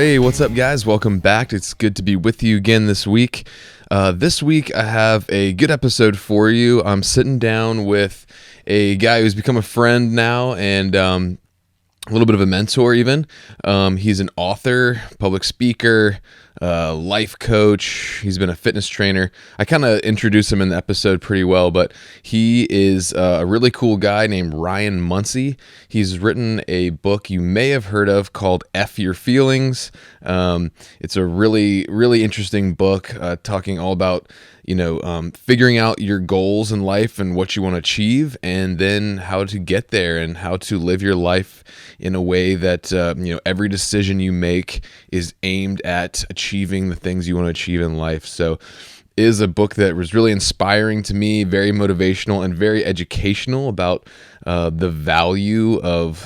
Hey, what's up, guys? Welcome back. It's good to be with you again this week. This week, I have a good episode for you. I'm sitting down with a guy who's become a friend now and a little bit of a mentor even. He's an author, public speaker, life coach. He's been a fitness trainer. I kind of introduced him in the episode pretty well, but he is a really cool guy named Ryan Munsey. He's written a book you may have heard of called F Your Feelings. It's a really, really interesting book talking all about figuring out your goals in life and what you want to achieve, and then how to get there and how to live your life in a way that, every decision you make is aimed at achieving the things you want to achieve in life. So it is a book that was really inspiring to me, very motivational and very educational about the value of,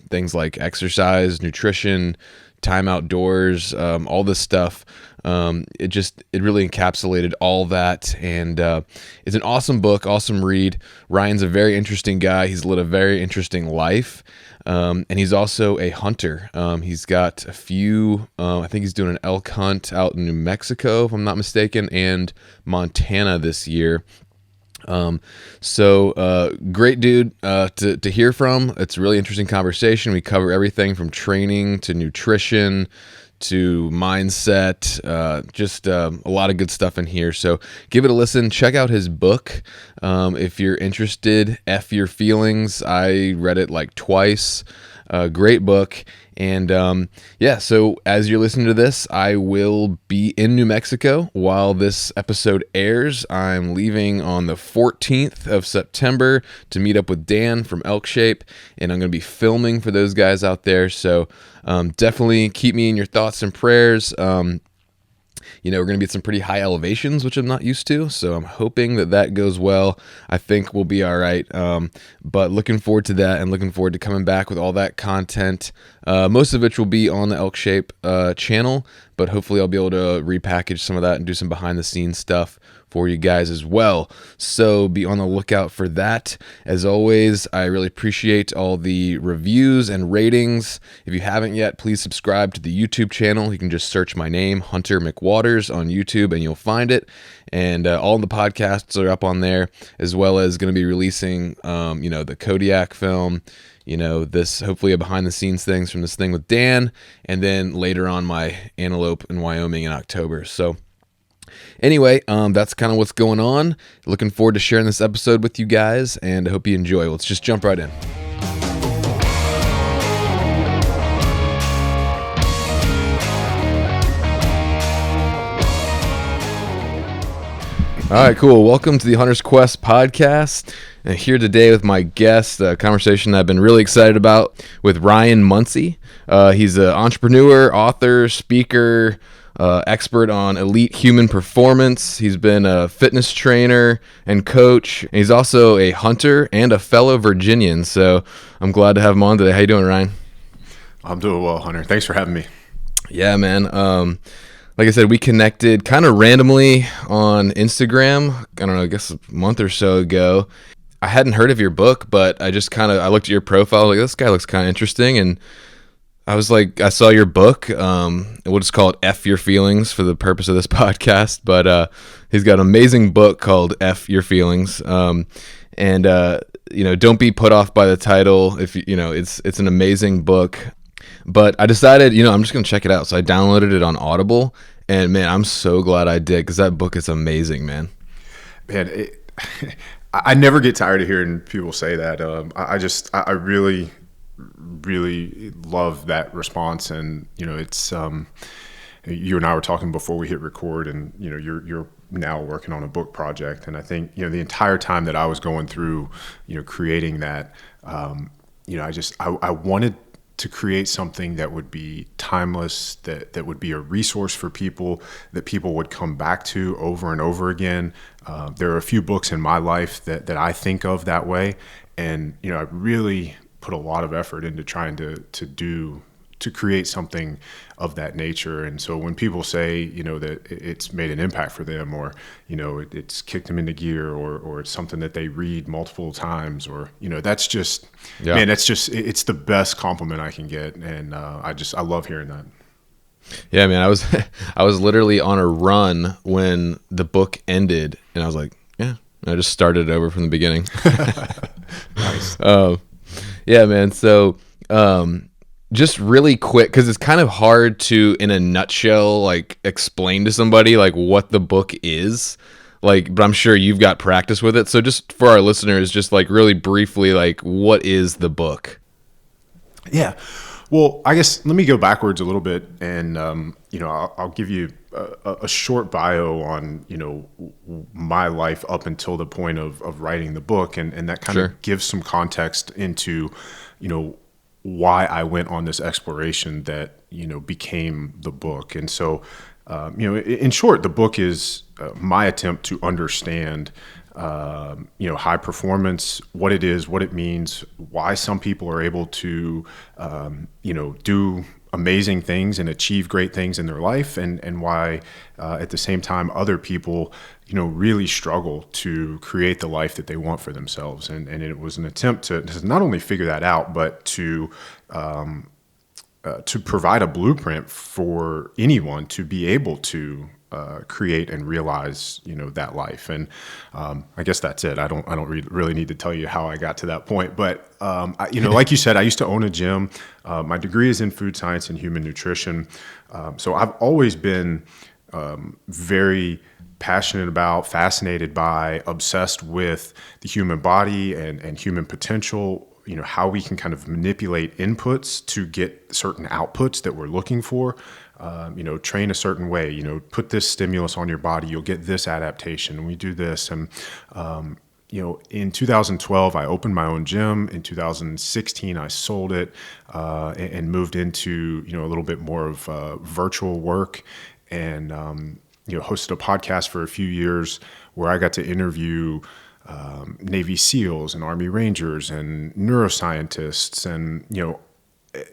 things like exercise, nutrition, time outdoors, all this stuff. It really encapsulated all that, and it's an awesome book, awesome read. Ryan's a very interesting guy. He's led a very interesting life, and he's also a hunter. He's got a few, I think he's doing an elk hunt out in New Mexico, if I'm not mistaken, and Montana this year. Great dude to hear from. It's a really interesting conversation. We cover everything from training to nutrition to mindset, just a lot of good stuff in here. So give it a listen. Check out his book if you're interested. F Your Feelings. I read it like twice. Great book. And so as you're listening to this, I will be in New Mexico while this episode airs. I'm leaving on the 14th of September to meet up with Dan from Elk Shape, and I'm going to be filming for those guys out there. So definitely keep me in your thoughts and prayers. We're going to be at some pretty high elevations, which I'm not used to, so I'm hoping that goes well. I think we'll be all right, but looking forward to that and looking forward to coming back with all that content, most of which will be on the Elk Shape channel, but hopefully I'll be able to repackage some of that and do some behind-the-scenes stuff for you guys as well. So be on the lookout for that. As always, I really appreciate all the reviews and ratings. If you haven't yet, please subscribe to the YouTube channel. You can just search my name, Hunter McWaters, on YouTube, and you'll find it. And all the podcasts are up on there, as well as going to be releasing, the Kodiak film, this hopefully a behind the scenes things from this thing with Dan, and then later on my antelope in Wyoming in October. So anyway, that's kind of what's going on. Looking forward to sharing this episode with you guys, and I hope you enjoy. Let's just jump right in. All right, cool. Welcome to the Hunter's Quest podcast. And here today with my guest, a conversation I've been really excited about with Ryan Munsey. He's an entrepreneur, author, speaker, expert on elite human performance. He's been a fitness trainer and coach. And he's also a hunter and a fellow Virginian. So I'm glad to have him on today. How you doing, Ryan? I'm doing well, Hunter. Thanks for having me. Yeah, man. Like I said, we connected kind of randomly on Instagram, I don't know, I guess a month or so ago. I hadn't heard of your book, but I looked at your profile, like, this guy looks kind of interesting, and I was like, I saw your book. We'll just call it F Your Feelings for the purpose of this podcast, but he's got an amazing book called F Your Feelings. Don't be put off by the title. If it's an amazing book. But I decided, I'm just going to check it out. So I downloaded it on Audible, and man, I'm so glad I did, because that book is amazing, man. Man, I never get tired of hearing people say that. I really, really love that response. And, it's, you and I were talking before we hit record, and, you're now working on a book project. And I think, the entire time that I was going through, creating that, I wanted to create something that would be timeless, that would be a resource for people, that people would come back to over and over again. There are a few books in my life that I think of that way. And, I really put a lot of effort into trying to create something of that nature. And so when people say, that it's made an impact for them, or, it's kicked them into gear, or it's something that they read multiple times, or, that's just, man, it's the best compliment I can get. And I love hearing that. Yeah, man, I was literally on a run when the book ended, and I was like, yeah, I just started over from the beginning. Nice. Yeah, man. So, just really quick, because it's kind of hard to, in a nutshell, like explain to somebody like what the book is. Like, but I'm sure you've got practice with it. So, just for our listeners, just like really briefly, like what is the book? Yeah. Well, I guess let me go backwards a little bit, and I'll give you a short bio on my life up until the point of writing the book, and that kind Sure. of gives some context into why I went on this exploration that became the book. And so, in short, the book is my attempt to understand high performance, what it is, what it means, why some people are able to, do amazing things and achieve great things in their life, and why, at the same time, other people, really struggle to create the life that they want for themselves. And it was an attempt to not only figure that out, but to provide a blueprint for anyone to be able to create and realize, that life. And I guess that's it. I don't really need to tell you how I got to that point. But like you said, I used to own a gym. My degree is in food science and human nutrition. So I've always been very passionate about, fascinated by, obsessed with the human body and human potential. How we can kind of manipulate inputs to get certain outputs that we're looking for. Train a certain way, put this stimulus on your body, you'll get this adaptation. And we do this. And, in 2012, I opened my own gym. In 2016, I sold it and moved into, a little bit more of virtual work, and, hosted a podcast for a few years where I got to interview Navy SEALs and Army Rangers and neuroscientists. And,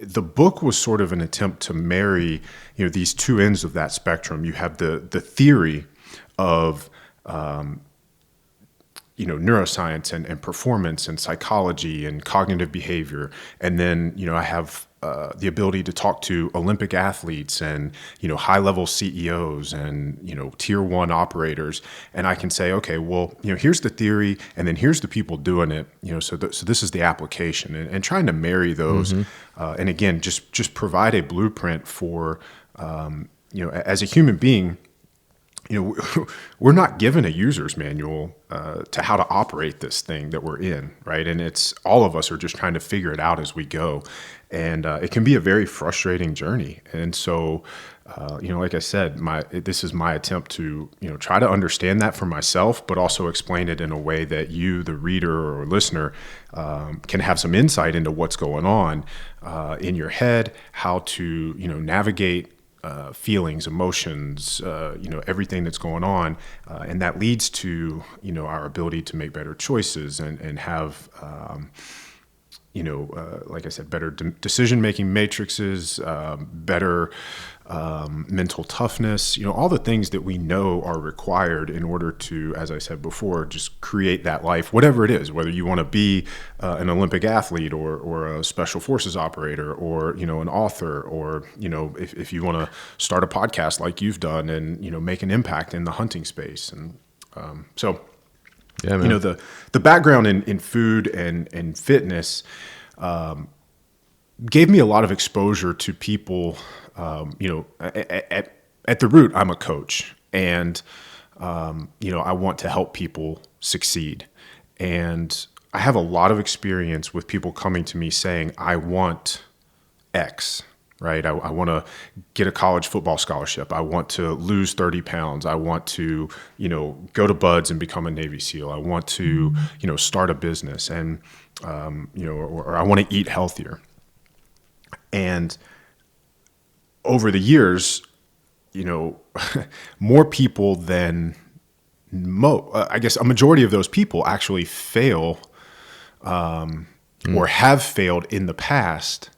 the book was sort of an attempt to marry, these two ends of that spectrum. You have the theory of, neuroscience and performance and psychology and cognitive behavior. And then, I have the ability to talk to Olympic athletes and, high-level CEOs and, tier one operators. And I can say, okay, well, here's the theory, and then here's the people doing it, so this is the application, and trying to marry those. And again, just provide a blueprint for, as a human being, we're not given a user's manual to how to operate this thing that we're in, right? And it's all of us are just trying to figure it out as we go. And it can be a very frustrating journey. And so, like I said, this is my attempt to, try to understand that for myself, but also explain it in a way that you, the reader or listener, can have some insight into what's going on in your head, how to, navigate feelings, emotions, everything that's going on. And that leads to, our ability to make better choices and have, like I said, better decision-making matrices, better mental toughness, all the things that we know are required in order to, as I said before, just create that life, whatever it is, whether you want to be an Olympic athlete or a special forces operator or, an author, or, if you want to start a podcast like you've done and, make an impact in the hunting space. And so, Yeah, man. the background in food and fitness gave me a lot of exposure to people. At the root, I'm a coach, and I want to help people succeed. And I have a lot of experience with people coming to me saying, I want X, right? I want to get a college football scholarship. I want to lose 30 pounds. I want to, go to Buds and become a Navy SEAL. I want to, start a business, and, or I want to eat healthier. And over the years, more people than I guess a majority of those people actually fail or have failed in the past,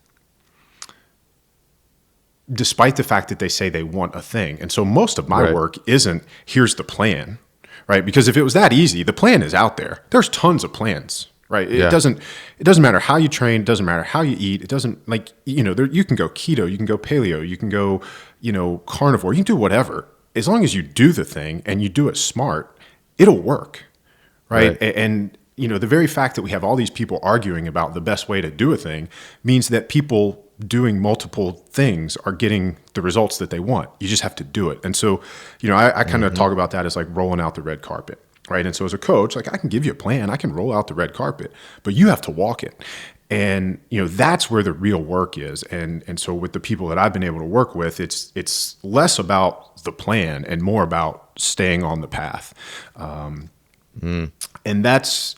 despite the fact that they say they want a thing. And so most of my work isn't, here's the plan, right? Because if it was that easy, the plan is out there. There's tons of plans, right? Yeah. It doesn't matter how you train. It doesn't matter how you eat. It doesn't you can go keto, you can go paleo, you can go, carnivore, you can do whatever. As long as you do the thing and you do it smart, it'll work. Right. And the very fact that we have all these people arguing about the best way to do a thing means that people doing multiple things are getting the results that they want. You just have to do it. And so, I kind of talk about that as like rolling out the red carpet. Right. And so as a coach, like, I can give you a plan, I can roll out the red carpet, but you have to walk it. And, that's where the real work is. And so with the people that I've been able to work with, it's less about the plan and more about staying on the path. And that's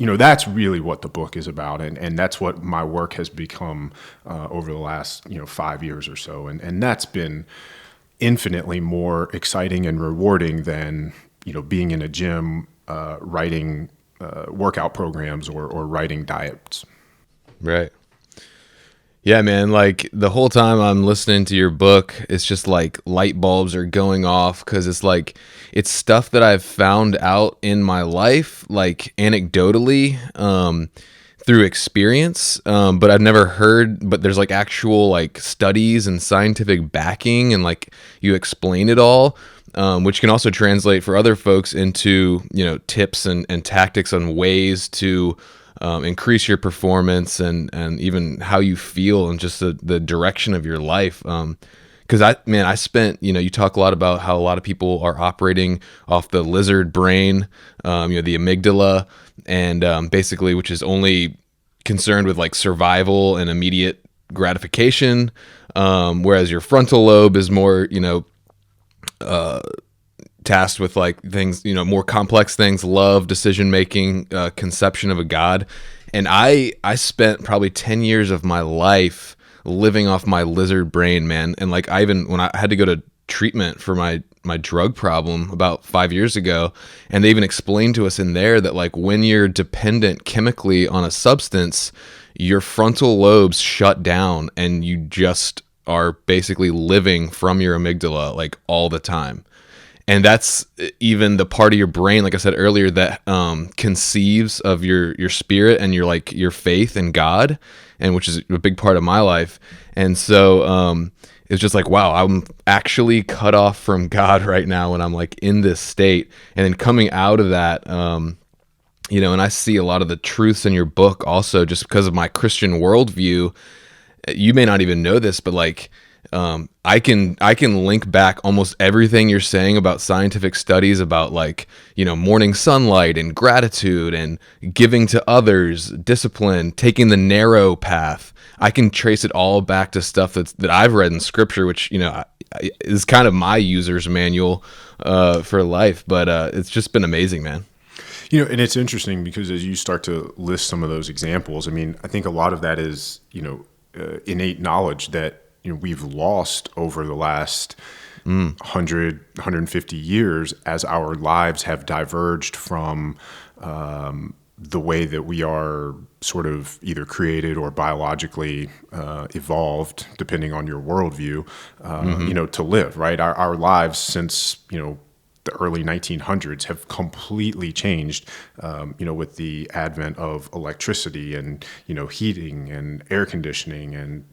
really what the book is about. And that's what my work has become over the last, 5 years or so. And that's been infinitely more exciting and rewarding than, being in a gym, writing workout programs or writing diets. Right. Yeah, man. Like the whole time I'm listening to your book, it's just like light bulbs are going off because it's like it's stuff that I've found out in my life, like anecdotally, through experience, but I've never heard. But there's like actual like studies and scientific backing, and like you explain it all, which can also translate for other folks into tips and tactics on ways to increase your performance and even how you feel and just the direction of your life. Because I spent, you talk a lot about how a lot of people are operating off the lizard brain, the amygdala, and basically, which is only concerned with like survival and immediate gratification, whereas your frontal lobe is more, tasked with like things, more complex things, love, decision making, conception of a God. And I spent probably 10 years of my life living off my lizard brain, man. And like when I had to go to treatment for my drug problem about 5 years ago, and they even explained to us in there that like when you're dependent chemically on a substance, your frontal lobes shut down and you just are basically living from your amygdala like all the time. And that's even the part of your brain, like I said earlier, that conceives of your spirit and your faith in God, and which is a big part of my life. And so it's just like, wow, I'm actually cut off from God right now when I'm like in this state. And then coming out of that, and I see a lot of the truths in your book also just because of my Christian worldview. You may not even know this, but like, I can link back almost everything you're saying about scientific studies about like, morning sunlight and gratitude and giving to others, discipline, taking the narrow path. I can trace it all back to stuff that I've read in scripture, which, is kind of my user's manual, for life. But, it's just been amazing, man. And it's interesting because as you start to list some of those examples, I mean, I think a lot of that is, innate knowledge that, we've lost over the last 100, 150 years as our lives have diverged from the way that we are sort of either created or biologically evolved, depending on your worldview, to live, right? Our lives since, the early 1900s have completely changed, with the advent of electricity and, heating and air conditioning and,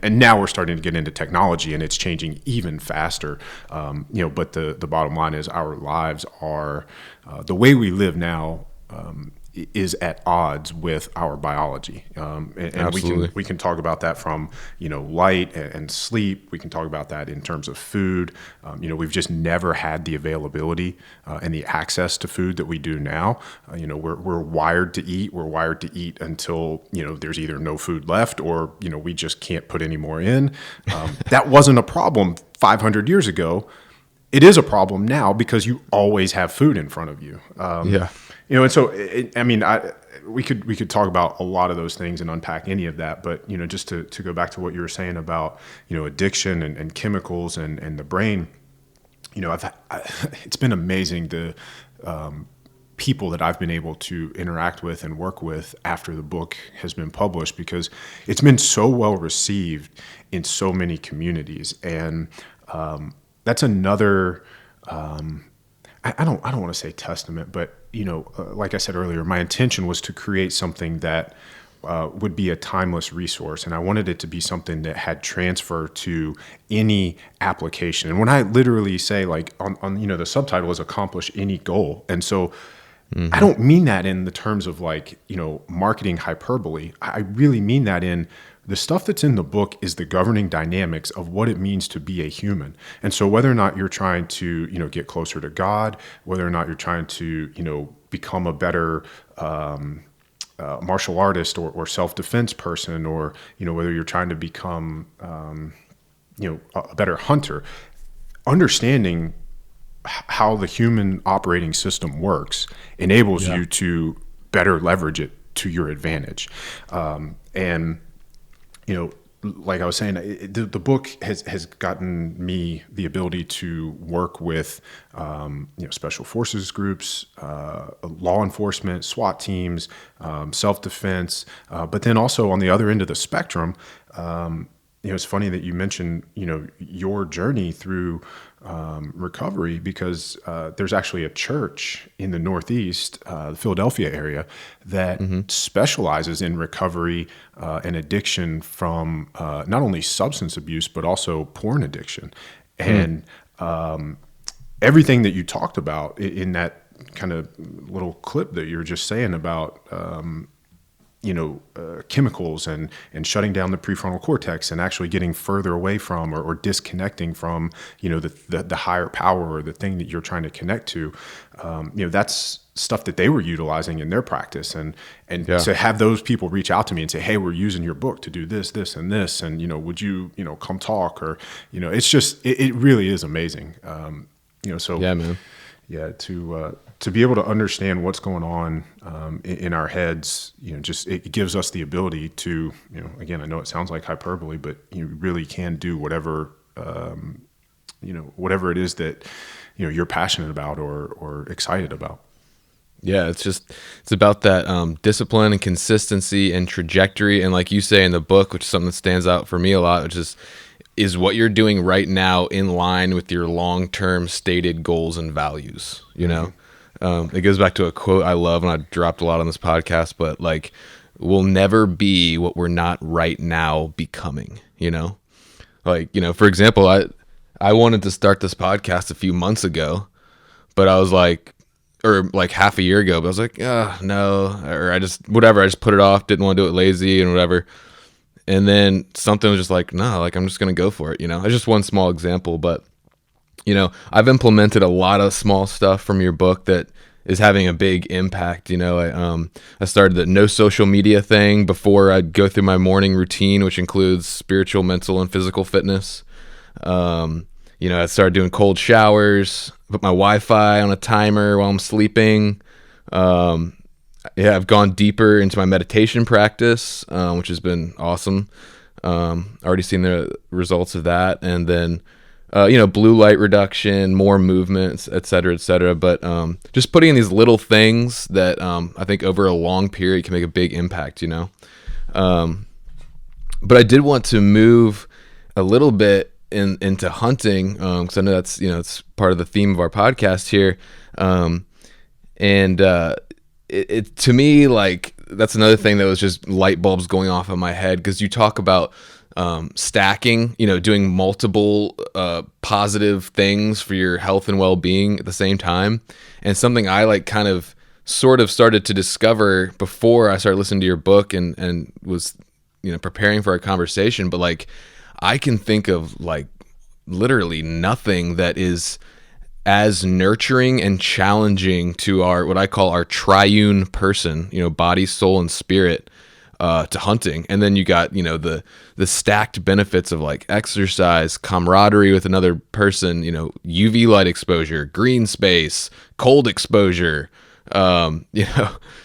and now we're starting to get into technology and it's changing even faster. But the bottom line is our lives are, the way we live now, is at odds with our biology. And we can talk about that from, light and sleep. We can talk about that in terms of food. We've just never had the availability and the access to food that we do now. We're wired to eat. We're wired to eat until, there's either no food left or, we just can't put any more in. That wasn't a problem 500 years ago. It is a problem now because you always have food in front of you. And so, we could talk about a lot of those things and unpack any of that, but, just to go back to what you were saying about, addiction and chemicals and the brain, it's been amazing the people that I've been able to interact with and work with after the book has been published, because it's been so well received in so many communities. And that's another, I don't want to say testament, but like I said earlier, my intention was to create something that would be a timeless resource, and I wanted it to be something that had transfer to any application. And when I literally say, like, on the subtitle is accomplish any goal, and so I don't mean that in the terms of, like, marketing hyperbole. I really mean that in the stuff that's in the book is the governing dynamics of what it means to be a human. And so whether or not you're trying to, get closer to God, whether or not you're trying to, become a better martial artist or self-defense person, or, whether you're trying to become, a better hunter, understanding how the human operating system works enables you to better leverage it to your advantage. And like I was saying, the book has gotten me the ability to work with, special forces groups, law enforcement, SWAT teams, self-defense, but then also on the other end of the spectrum, it's funny that you mentioned, your journey through recovery, because there's actually a church in the Northeast, the Philadelphia area, that specializes in recovery and addiction from not only substance abuse, but also porn addiction. And everything that you talked about in that kind of little clip that you were just saying about chemicals and shutting down the prefrontal cortex and actually getting further away from or disconnecting from, the higher power or the thing that you're trying to connect to, that's stuff that they were utilizing in their practice. And to have those people reach out to me and say, hey, we're using your book to do this, this, and this. And, would you, come talk? Or, it's just, it really is amazing. So yeah, man. Yeah, to be able to understand what's going on in our heads, just it gives us the ability to, again, I know it sounds like hyperbole, but you really can do whatever, whatever it is that, you're passionate about or excited about. Yeah, it's about that discipline and consistency and trajectory. And like you say in the book, which is something that stands out for me a lot, which is what you're doing right now in line with your long-term stated goals and values, It goes back to a quote I love, and I dropped a lot on this podcast, but like, we'll never be what we're not right now becoming, Like, for example, I wanted to start this podcast a few months ago, but I was like, or like half a year ago, but I was like, no, or I just put it off, didn't want to do it, lazy and whatever. And then something was just like, no, like, I'm just going to go for it. It's just one small example, but I've implemented a lot of small stuff from your book that is having a big impact. I started the no social media thing before I'd go through my morning routine, which includes spiritual, mental, and physical fitness. I started doing cold showers, put my Wi-Fi on a timer while I'm sleeping. I've gone deeper into my meditation practice, which has been awesome. Already seen the results of that. And then, blue light reduction, more movements, et cetera, et cetera. But just putting in these little things that I think over a long period can make a big impact, But I did want to move a little bit into hunting, because I know that's, it's part of the theme of our podcast here. It to me, like, that's another thing that was just light bulbs going off in my head, because you talk about stacking, doing multiple positive things for your health and well-being at the same time. And something I like kind of sort of started to discover before I started listening to your book and was, preparing for our conversation. But like, I can think of like literally nothing that is as nurturing and challenging to our, what I call our triune person, body, soul, and spirit, to hunting. And then you got, the stacked benefits of like exercise, camaraderie with another person, UV light exposure, green space, cold exposure,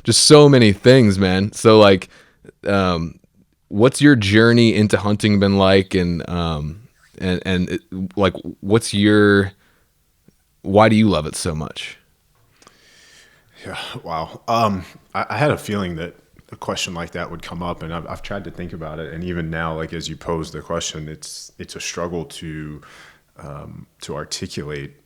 just so many things, man. So like, what's your journey into hunting been like? And like, why do you love it so much? Yeah. Wow. I had a feeling that a question like that would come up, and I've tried to think about it. And even now, like, as you pose the question, it's a struggle to articulate,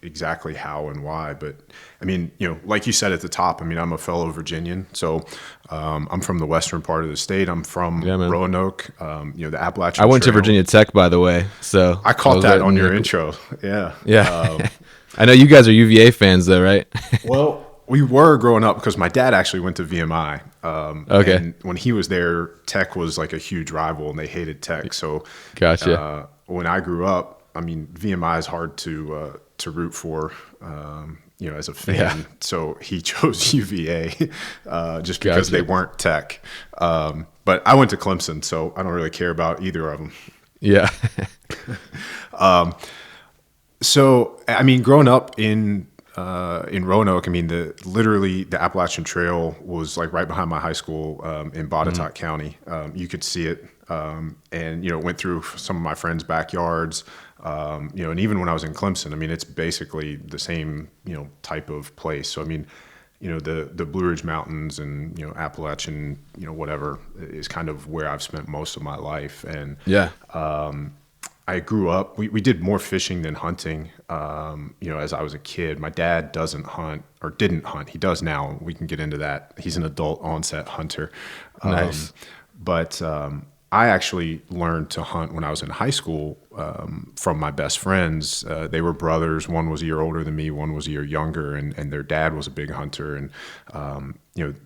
exactly how and why. But I mean, like you said at the top, I mean, I'm a fellow Virginian. So I'm from the western part of the state. I'm from Roanoke, the Appalachian I went to Trail. Virginia Tech, by the way. So I caught that on your intro. Yeah. Yeah. I know you guys are UVA fans though, right? Well, we were growing up because my dad actually went to VMI. Okay. And when he was there, Tech was like a huge rival, and they hated Tech. So, gotcha. When I grew up, I mean, VMI is hard to root for, as a fan. Yeah. So he chose UVA just because they weren't Tech. But I went to Clemson, so I don't really care about either of them. Yeah. So, I mean, growing up in Roanoke, I mean, literally the Appalachian Trail was like right behind my high school in Botetourt County. You could see it, and went through some of my friends' backyards. And even when I was in Clemson, I mean, it's basically the same type of place. So, I mean, the Blue Ridge Mountains and Appalachian, whatever is kind of where I've spent most of my life. And yeah. I grew up, we did more fishing than hunting, as I was a kid. My dad doesn't hunt, or didn't hunt. He does now. We can get into that. He's an adult onset hunter. Nice. But I actually learned to hunt when I was in high school from my best friends. They were brothers. One was a year older than me. One was a year younger, and their dad was a big hunter. And,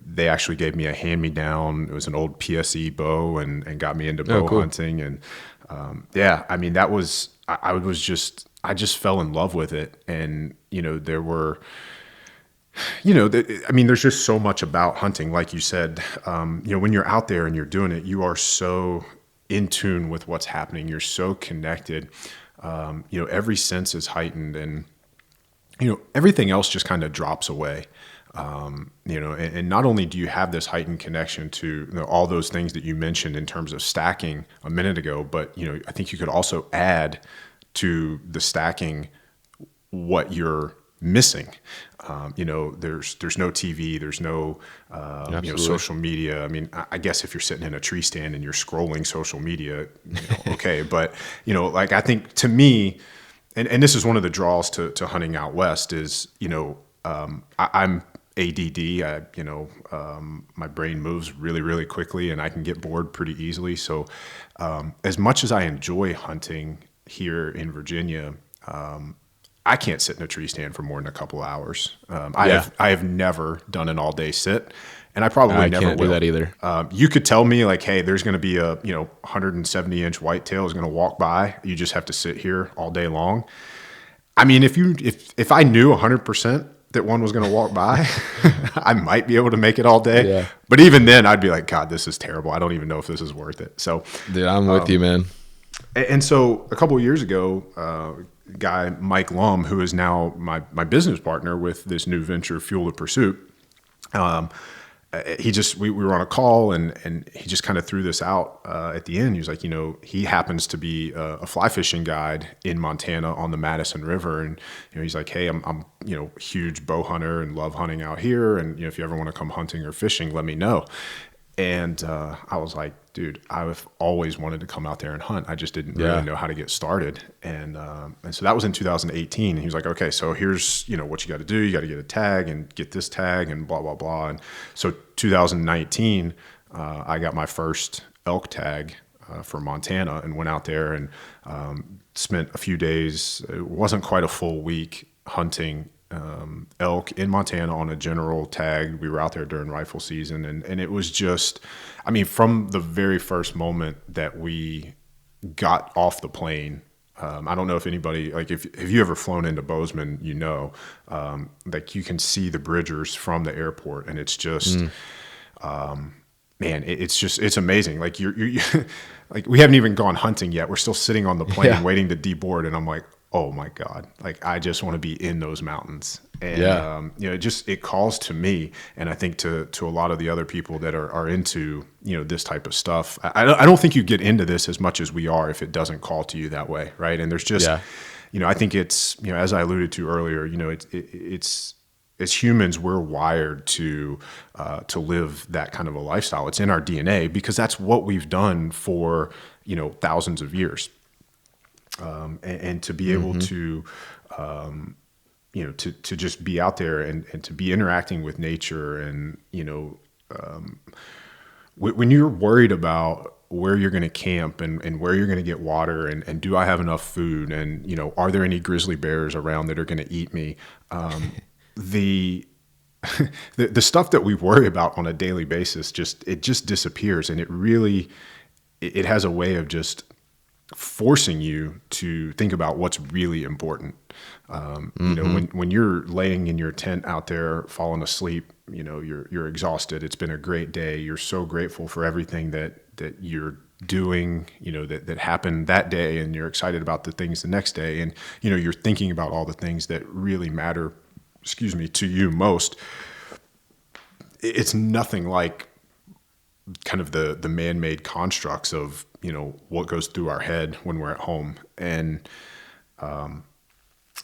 they actually gave me a hand-me-down. It was an old PSE bow and got me into bow hunting. And, I mean, I just fell in love with it. And, there were, there's just so much about hunting. Like you said, when you're out there and you're doing it, you are so in tune with what's happening. You're so connected. Every sense is heightened, and, everything else just kind of drops away. And not only do you have this heightened connection to all those things that you mentioned in terms of stacking a minute ago, but, I think you could also add to the stacking what you're missing. There's no TV, there's no, social media. I mean, I guess if you're sitting in a tree stand and you're scrolling social media, okay. But, I think to me, and this is one of the draws to hunting out West is, I'm ADD. My brain moves really, really quickly, and I can get bored pretty easily. So, as much as I enjoy hunting here in Virginia, I can't sit in a tree stand for more than a couple hours. I have never done an all day sit, and I probably never can't will. Do that either. You could tell me like, hey, there's going to be a 170-inch whitetail is going to walk by. You just have to sit here all day long. I mean, if I knew 100% that one was going to walk by, I might be able to make it all day. Yeah. But even then, I'd be like, God, this is terrible. I don't even know if this is worth it. So, dude, I'm with you, man. And so a couple of years ago, guy Mike Lum, who is now my business partner with this new venture, Fuel the Pursuit, we were on a call and he just kind of threw this out at the end. He was like, he happens to be a fly fishing guide in Montana on the Madison River, and he's like, hey, I'm huge bow hunter and love hunting out here, and if you ever want to come hunting or fishing, let me know. And I was like, dude, I've always wanted to come out there and hunt. I just didn't really know how to get started. And so that was in 2018. And he was like, okay, so here's, what you got to do. You got to get a tag and get this tag and blah, blah, blah. And so 2019, I got my first elk tag for Montana and went out there and spent a few days. It wasn't quite a full week hunting elk in Montana on a general tag. We were out there during rifle season, and it was just, I mean, from the very first moment that we got off the plane, I don't know if anybody, like if you ever flown into Bozeman, like you can see the Bridgers from the airport, and it's just, man, it's amazing. Like you're like, we haven't even gone hunting yet. We're still sitting on the plane waiting to deboard, and I'm like, oh my God, like I just want to be in those mountains. And, it calls to me. And I think to a lot of the other people that are into, this type of stuff, I don't think you get into this as much as we are if it doesn't call to you that way. Right. And there's just, I think it's, as I alluded to earlier, it's as humans, we're wired to live that kind of a lifestyle. It's in our DNA because that's what we've done for, thousands of years. And to be able to, to just be out there and to be interacting with nature. And, when you're worried about where you're going to camp and where you're going to get water and do I have enough food and, are there any grizzly bears around that are going to eat me? The stuff that we worry about on a daily basis, it just disappears. And it has a way of just forcing you to think about what's really important. When you're laying in your tent out there, falling asleep, you're exhausted. It's been a great day. You're so grateful for everything that you're doing, that happened that day, and you're excited about the things the next day. And, you're thinking about all the things that really matter, to you most. It's nothing like kind of the man-made constructs of, what goes through our head when we're at home. And,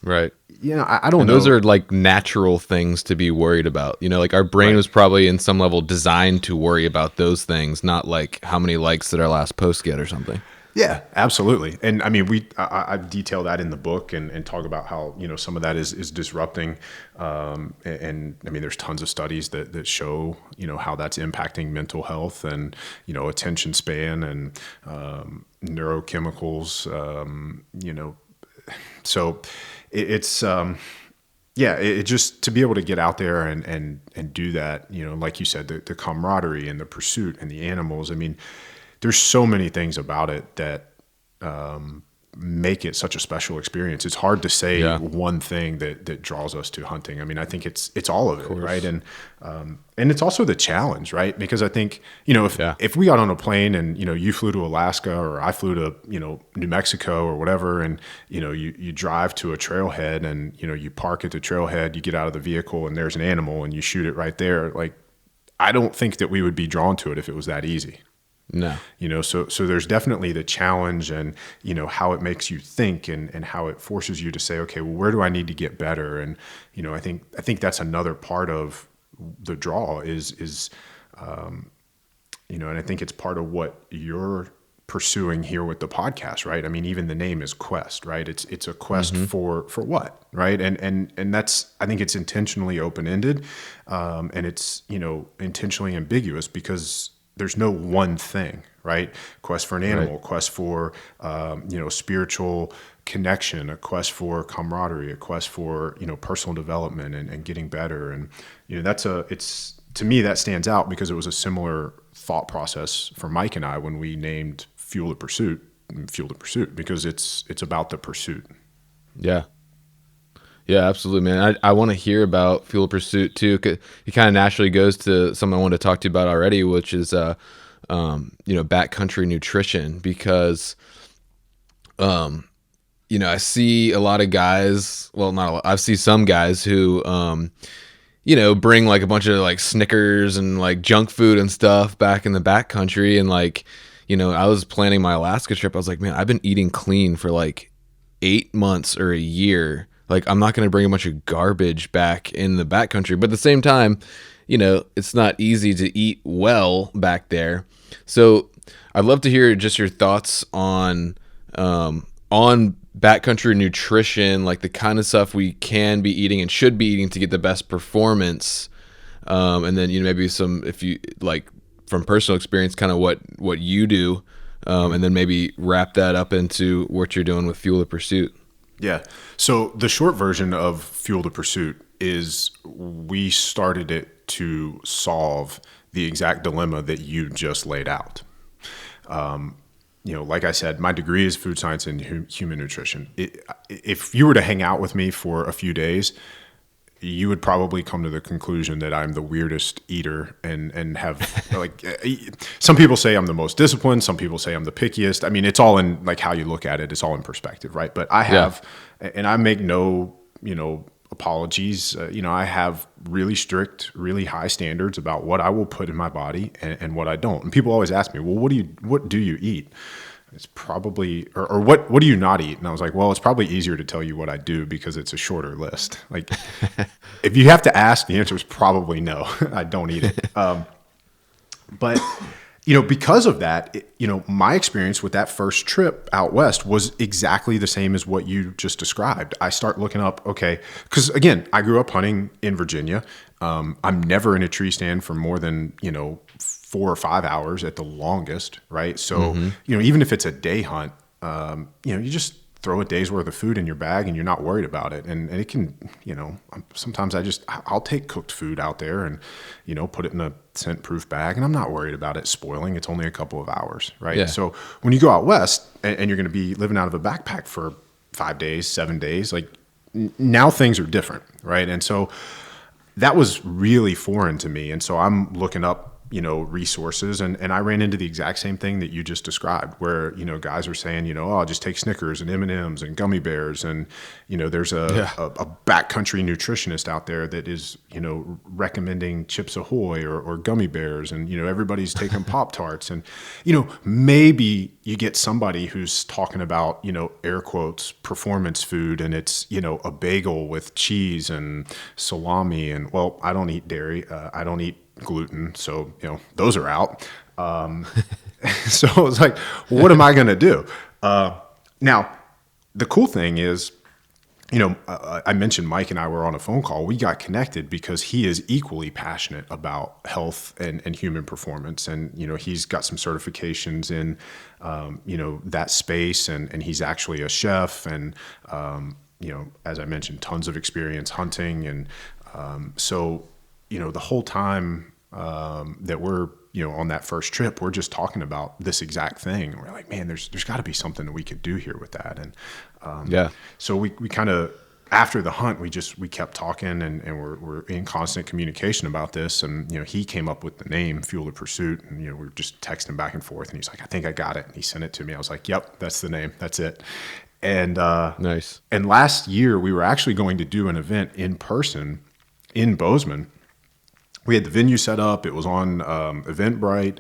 right. I don't know. Those are like natural things to be worried about. Like our brain was probably in some level designed to worry about those things, not like how many likes did our last post get or something. Yeah, absolutely. And I mean, I detail that in the book and talk about how, some of that is disrupting. And I mean, there's tons of studies that show, how that's impacting mental health and, attention span and neurochemicals, so it's, it just to be able to get out there and do that, like you said, the camaraderie and the pursuit and the animals. I mean, there's so many things about it that make it such a special experience. It's hard to say one thing that draws us to hunting. I mean, I think it's all of it, right? And it's also the challenge, right? Because I think, if we got on a plane and, you flew to Alaska or I flew to, New Mexico or whatever, and, you drive to a trailhead and, you park at the trailhead, you get out of the vehicle and there's an animal and you shoot it right there. Like, I don't think that we would be drawn to it if it was that easy. No. So there's definitely the challenge and, how it makes you think and how it forces you to say, okay, well, where do I need to get better? And, I think that's another part of the draw is and I think it's part of what you're pursuing here with the podcast, right? I mean, even the name is quest, right? It's a quest for what, right? And that's, I think it's intentionally open-ended, and it's, intentionally ambiguous because there's no one thing, right? Quest for an animal, quest for, spiritual connection, a quest for camaraderie, a quest for, personal development and getting better. And, to me, that stands out because it was a similar thought process for Mike and I when we named Fuel the Pursuit, because it's about the pursuit. Yeah. Yeah, absolutely, man. I want to hear about Fuel of Pursuit too. It kind of naturally goes to something I wanted to talk to you about already, which is, backcountry nutrition, because, I see a lot of guys, well, not a lot, I see some guys who, bring like a bunch of like Snickers and like junk food and stuff back in the backcountry. And like, I was planning my Alaska trip. I was like, man, I've been eating clean for like 8 months or a year. Like, I'm not going to bring a bunch of garbage back in the backcountry. But at the same time, it's not easy to eat well back there. So I'd love to hear just your thoughts on backcountry nutrition, like the kind of stuff we can be eating and should be eating to get the best performance. And then, maybe some, if you like from personal experience, kind of what you do, and then maybe wrap that up into what you're doing with Fuel the Pursuit. Yeah. So the short version of Fuel the Pursuit is we started it to solve the exact dilemma that you just laid out. Like I said, my degree is food science and human nutrition. If you were to hang out with me for a few days, you would probably come to the conclusion that I'm the weirdest eater and have like, some people say I'm the most disciplined. Some people say I'm the pickiest. I mean, it's all in like how you look at it. It's all in perspective, right? But I have, and I make no, apologies. I have really strict, really high standards about what I will put in my body and what I don't. And people always ask me, well, what do you eat? It's probably, or what do you not eat? And I was like, well, it's probably easier to tell you what I do because it's a shorter list. Like, if you have to ask, the answer is probably no. I don't eat it. But because of that, my experience with that first trip out west was exactly the same as what you just described. I start looking up, okay, because again, I grew up hunting in Virginia. I'm never in a tree stand for more than, 4 or 5 hours at the longest, right? So, even if it's a day hunt, you just throw a day's worth of food in your bag and you're not worried about it. And it can, sometimes I'll take cooked food out there and, put it in a scent proof bag and I'm not worried about it spoiling. It's only a couple of hours, right? Yeah. So when you go out west and you're going to be living out of a backpack for 5 days, 7 days, like now things are different, right? And so that was really foreign to me. And so I'm looking up, resources. And I ran into the exact same thing that you just described where, guys are saying, I'll just take Snickers and M&Ms and gummy bears. And, there's a backcountry nutritionist out there that is, recommending Chips Ahoy or gummy bears. And, everybody's taking Pop-Tarts. And, maybe you get somebody who's talking about, air quotes, performance food. And it's, a bagel with cheese and salami. And, well, I don't eat dairy. I don't eat gluten. So, those are out. So I was like, well, what am I going to do? Now, the cool thing is, I mentioned Mike and I were on a phone call. We got connected because he is equally passionate about health and human performance. And, he's got some certifications in, that space and he's actually a chef and, as I mentioned, tons of experience hunting. And so, the whole time that we're, on that first trip, we're just talking about this exact thing. And we're like, man, there's got to be something that we could do here with that. And so we kind of, after the hunt, we kept talking and we're in constant communication about this. And, he came up with the name Fuel the Pursuit. And, we were just texting back and forth. And he's like, I think I got it. And he sent it to me. I was like, yep, that's the name. That's it. And nice. And last year, we were actually going to do an event in person in Bozeman. We had the venue set up. It was on Eventbrite,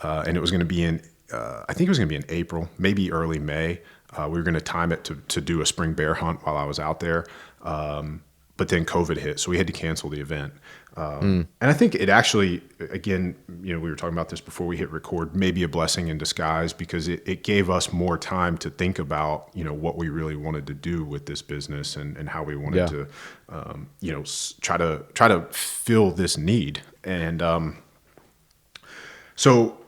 and it was going to be I think it was going to be in April, maybe early May. We were going to time it to do a spring bear hunt while I was out there. But then COVID hit, so we had to cancel the event. And I think it actually, again, we were talking about this before we hit record, maybe a blessing in disguise because it gave us more time to think about, what we really wanted to do with this business and how we wanted to, try to fill this need. And so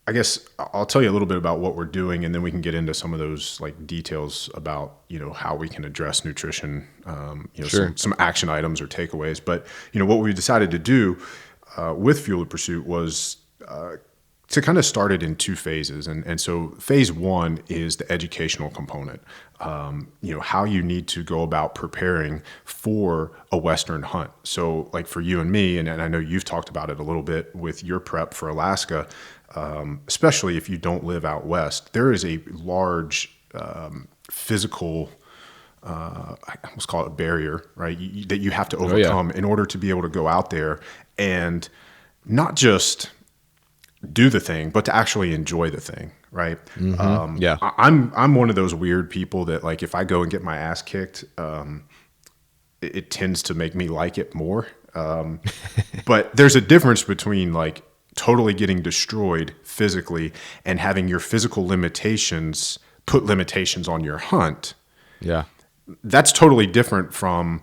I guess I'll tell you a little bit about what we're doing, and then we can get into some of those like details about, how we can address nutrition, Sure. some action items or takeaways. But, what we decided to do with Fuel the Pursuit was to kind of start it in 2 phases. And so phase 1 is the educational component, how you need to go about preparing for a Western hunt. So like for you and me, and I know you've talked about it a little bit with your prep for Alaska, especially if you don't live out west, there is a large physical, I almost call it a barrier, right? That you have to overcome in order to be able to go out there and not just do the thing, but to actually enjoy the thing, right? I'm one of those weird people that like if I go and get my ass kicked, it tends to make me like it more. But there's a difference between like totally getting destroyed physically and having your physical limitations put limitations on your hunt. Yeah. That's totally different from,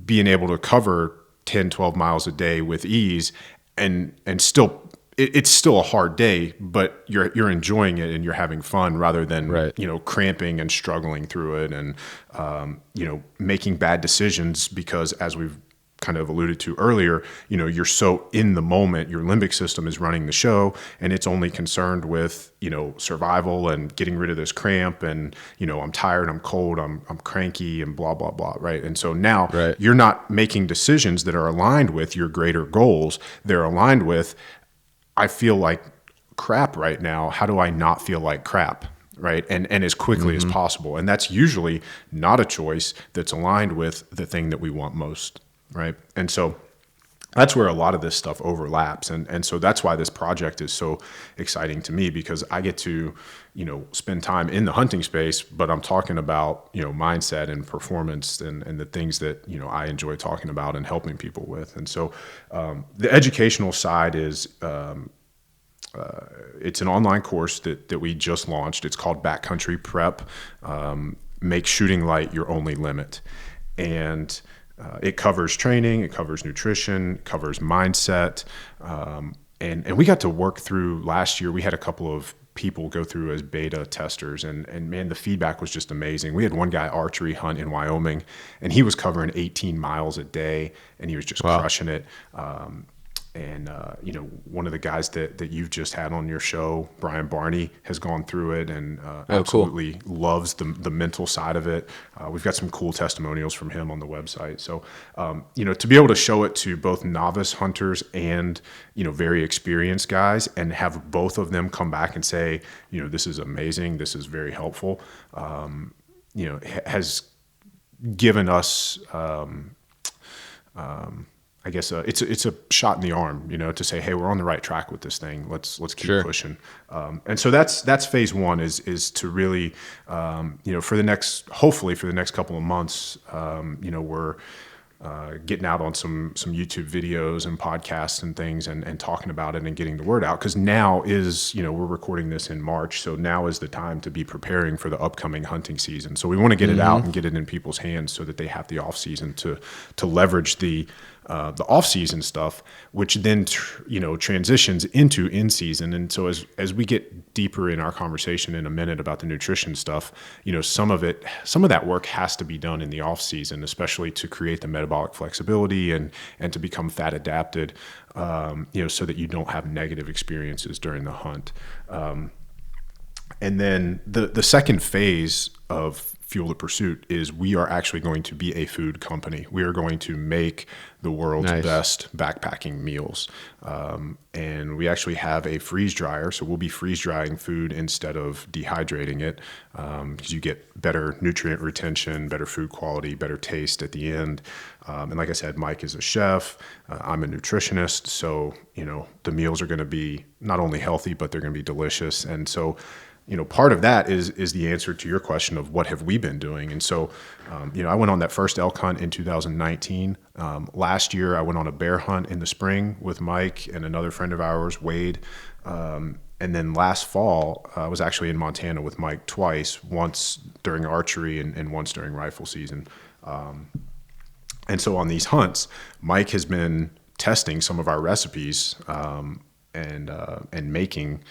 being able to cover 10, 12 miles a day with ease and still it's still a hard day, but you're enjoying it and you're having fun rather than, cramping and struggling through it and, making bad decisions because as we've kind of alluded to earlier, you're so in the moment, your limbic system is running the show and it's only concerned with, survival and getting rid of this cramp and, I'm tired, I'm cold, I'm cranky and blah, blah, blah. Right. And so now you're not making decisions that are aligned with your greater goals. They're aligned with, I feel like crap right now. How do I not feel like crap? Right. And as quickly as possible. And that's usually not a choice that's aligned with the thing that we want most. Right. And so that's where a lot of this stuff overlaps. And so that's why this project is so exciting to me because I get to, spend time in the hunting space, but I'm talking about, mindset and performance and the things that, I enjoy talking about and helping people with. And so the educational side is, it's an online course that we just launched. It's called Backcountry Prep. Make shooting light your only limit. And it covers training, it covers nutrition, it covers mindset. And we got to work through last year. We had a couple of people go through as beta testers, and man, the feedback was just amazing. We had one guy archery hunt in Wyoming, and he was covering 18 miles a day, and he was just crushing it. And one of the guys that you've just had on your show, Brian Barney, has gone through it and absolutely loves the mental side of it. We've got some cool testimonials from him on the website. So, to be able to show it to both novice hunters and, very experienced guys, and have both of them come back and say, this is amazing, this is very helpful, has given us, I guess it's a shot in the arm, to say, hey, we're on the right track with this thing. Let's keep pushing. And so that's phase one is to really, hopefully for the next couple of months, we're getting out on some YouTube videos and podcasts and things and talking about it and getting the word out. Because now is, we're recording this in March, so now is the time to be preparing for the upcoming hunting season. So we want to get it out and get it in people's hands so that they have the off season to leverage the off-season stuff, which then transitions into in-season. And so as we get deeper in our conversation in a minute about the nutrition stuff, some of that work has to be done in the off-season, especially to create the metabolic flexibility and to become fat adapted, so that you don't have negative experiences during the hunt. And then the second phase of Fuel the Pursuit is we are actually going to be a food company. We are going to make the world's best backpacking meals. And we actually have a freeze dryer. So we'll be freeze drying food instead of dehydrating it, because you get better nutrient retention, better food quality, better taste at the end. And like I said, Mike is a chef. I'm a nutritionist. So, the meals are going to be not only healthy, but they're going to be delicious. And so, part of that is the answer to your question of what have we been doing. And so, I went on that first elk hunt in 2019. Last year, I went on a bear hunt in the spring with Mike and another friend of ours, Wade. And then last fall, I was actually in Montana with Mike twice, once during archery and once during rifle season. And so on these hunts, Mike has been testing some of our recipes, and making,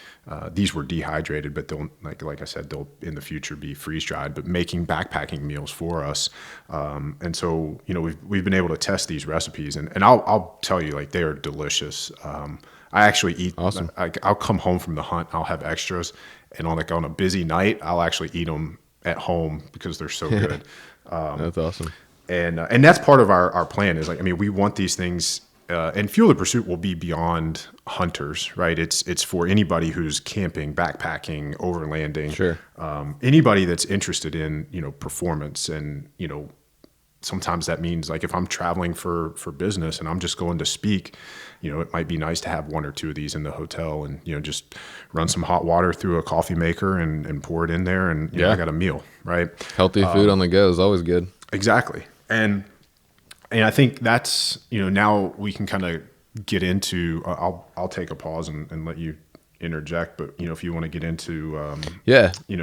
these were dehydrated, but they'll, like I said, they'll in the future be freeze dried, but making backpacking meals for us. And so, we've been able to test these recipes, and I'll tell you, they are delicious. I actually eat, awesome. I'll come home from the hunt, I'll have extras, and on a busy night, I'll actually eat them at home because they're so good. That's awesome. And that's part of our plan is we want these things. And Fuel the Pursuit will be beyond hunters, right? It's for anybody who's camping, backpacking, overlanding. Sure. Anybody that's interested in, performance. And, sometimes that means if I'm traveling for business and I'm just going to speak, it might be nice to have one or two of these in the hotel and, just run some hot water through a coffee maker and pour it in there. And I got a meal, right? Healthy food on the go is always good. Exactly. And I think that's, now we can kind of get into, I'll take a pause and let you interject, but, if you want to get into,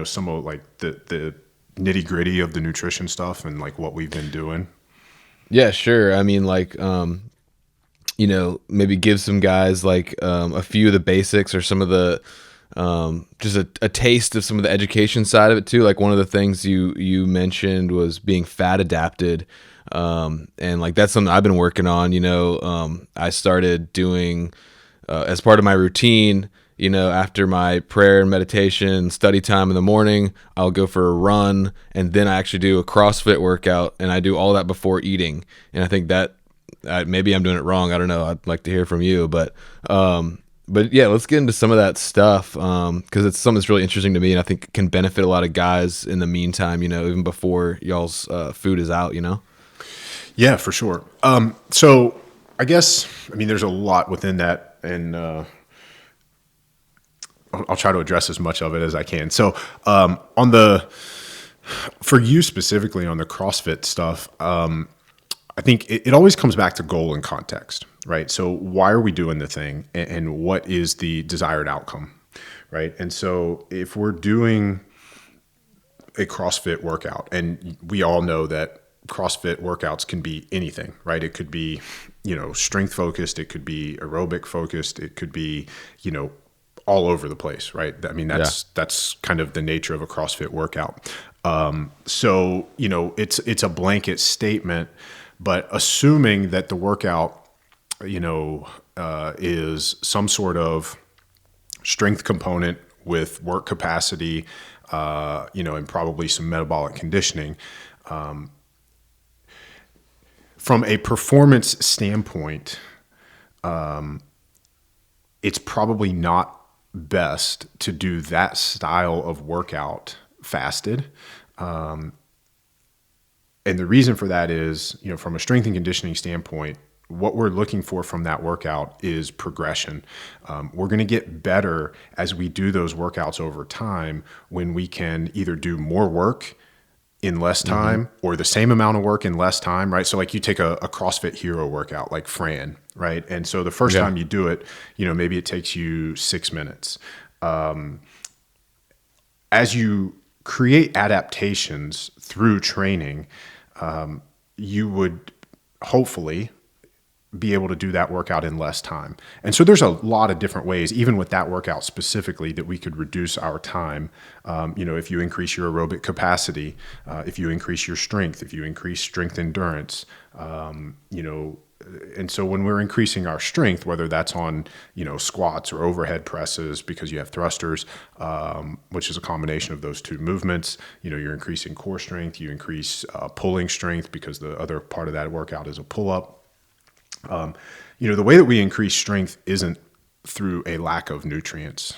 some of the nitty gritty of the nutrition stuff and what we've been doing. Yeah, sure. Maybe give some guys a few of the basics or some of the, just a taste of some of the education side of it too. One of the things you mentioned was being fat adapted. And that's something I've been working on. I started doing, as part of my routine, after my prayer and meditation study time in the morning, I'll go for a run, and then I actually do a CrossFit workout, and I do all that before eating. And I think that maybe I'm doing it wrong. I don't know. I'd like to hear from you, but yeah, let's get into some of that stuff. 'Cause it's something that's really interesting to me, and I think can benefit a lot of guys in the meantime, even before y'all's, food is out, Yeah, for sure. So I guess, there's a lot within that, and I'll try to address as much of it as I can. So for you specifically on the CrossFit stuff, I think it always comes back to goal and context. right? So why are we doing the thing, and what is the desired outcome, right? And so if we're doing a CrossFit workout, and we all know that CrossFit workouts can be anything, right? It could be, strength focused, it could be aerobic focused, it could be, all over the place, right? I mean, that's kind of the nature of a CrossFit workout. So, it's a blanket statement, but assuming that the workout, is some sort of strength component with work capacity, and probably some metabolic conditioning. From a performance standpoint, it's probably not best to do that style of workout fasted. And the reason for that is, from a strength and conditioning standpoint, what we're looking for from that workout is progression. We're going to get better as we do those workouts over time when we can either do more work in less time or the same amount of work in less time, right? So like you take a CrossFit Hero workout like Fran, right? And so the first time you do it, maybe it takes you 6 minutes. As you create adaptations through training, you would hopefully be able to do that workout in less time. And so there's a lot of different ways, even with that workout specifically, that we could reduce our time. If you increase your aerobic capacity, if you increase your strength, if you increase strength endurance, and so when we're increasing our strength, whether that's on, squats or overhead presses, because you have thrusters, which is a combination of those two movements, you're increasing core strength, you increase pulling strength because the other part of that workout is a pull-up. The way that we increase strength isn't through a lack of nutrients.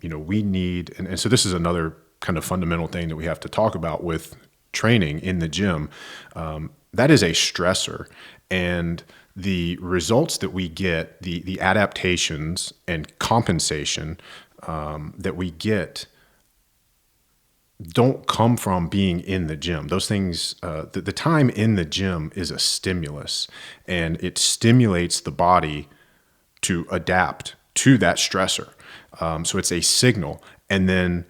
We need, and so this is another kind of fundamental thing that we have to talk about with training in the gym. That is a stressor, and the results that we get, the adaptations and compensation that we get don't come from being in the gym. Those things, the time in the gym is a stimulus, and it stimulates the body to adapt to that stressor. So it's a signal. And then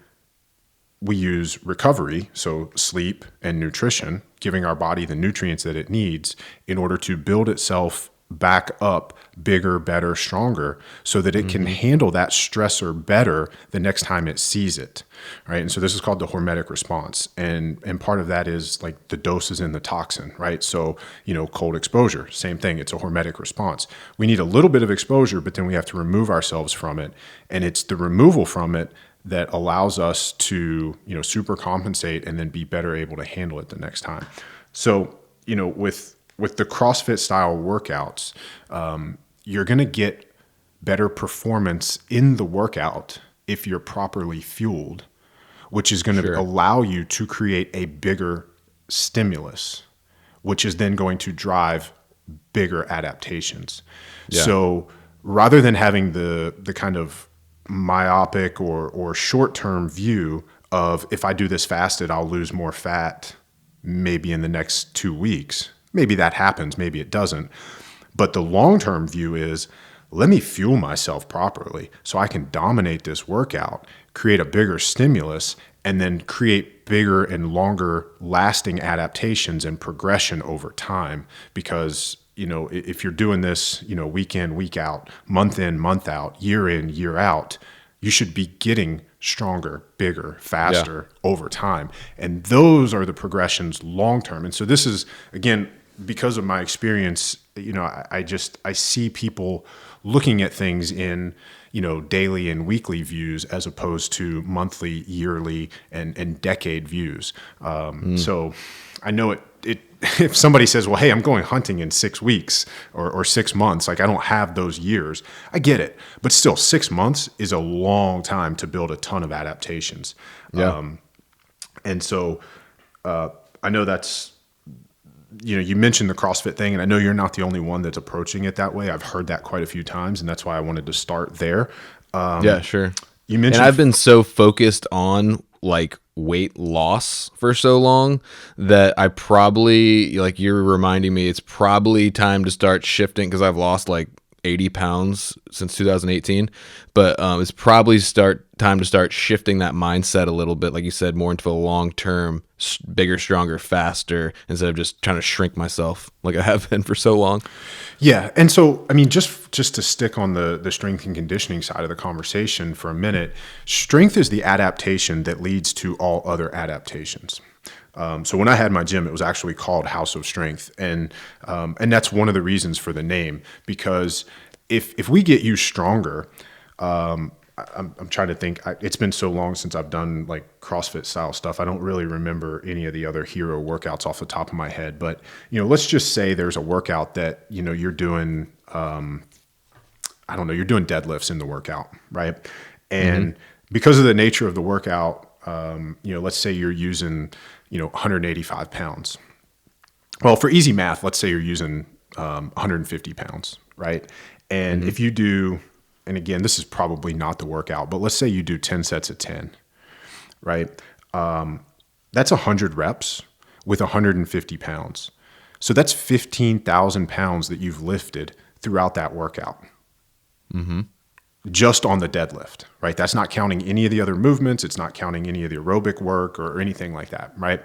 we use recovery, so sleep and nutrition, giving our body the nutrients that it needs in order to build itself back up bigger, better, stronger, so that it can handle that stressor better the next time it sees it, right? And so this is called the hormetic response. And part of that is like the doses in the toxin, right? So, cold exposure, same thing. It's a hormetic response. We need a little bit of exposure, but then we have to remove ourselves from it. And it's the removal from it that allows us to, super compensate and then be better able to handle it the next time. So, with the CrossFit style workouts, you're going to get better performance in the workout if you're properly fueled, which is going to allow you to create a bigger stimulus, which is then going to drive bigger adaptations. Yeah. So rather than having the kind of myopic or short-term view of, if I do this fasted, I'll lose more fat maybe in the next 2 weeks. Maybe that happens, maybe it doesn't. But the long-term view is, let me fuel myself properly so I can dominate this workout, create a bigger stimulus, and then create bigger and longer lasting adaptations and progression over time. Because, if you're doing this, week in, week out, month in, month out, year in, year out, you should be getting stronger, bigger, faster over time. And those are the progressions long-term. And so this is, again, because of my experience, I see people looking at things in, daily and weekly views as opposed to monthly, yearly, and decade views. So I know it, if somebody says, well, hey, I'm going hunting in 6 weeks or 6 months, like I don't have those years, I get it. But still, 6 months is a long time to build a ton of adaptations. Yeah. And so I know that's, you mentioned the CrossFit thing, and I know you're not the only one that's approaching it that way. I've heard that quite a few times, and that's why I wanted to start there. Yeah, sure. You mentioned, and I've been so focused on like weight loss for so long that I probably, like you're reminding me, it's probably time to start shifting, because I've lost like 80 pounds since 2018, but it's probably time to start shifting that mindset a little bit, like you said, more into a long-term, bigger, stronger, faster, instead of just trying to shrink myself like I have been for so long. Yeah. And so, I mean, just to stick on the strength and conditioning side of the conversation for a minute, strength is the adaptation that leads to all other adaptations. So when I had my gym, it was actually called House of Strength, and that's one of the reasons for the name, because if we get you stronger, I'm trying to think. It's been so long since I've done like CrossFit style stuff. I don't really remember any of the other hero workouts off the top of my head. But let's just say there's a workout that you're doing. I don't know. You're doing deadlifts in the workout, right? And because of the nature of the workout, let's say you're using 185 pounds. Well, for easy math, let's say you're using 150 pounds, right? And if you do, and again, this is probably not the workout, but let's say you do 10 sets of 10, right? That's 100 reps with 150 pounds. So that's 15,000 pounds that you've lifted throughout that workout. Just on the deadlift, right? That's not counting any of the other movements. It's not counting any of the aerobic work or anything like that, right?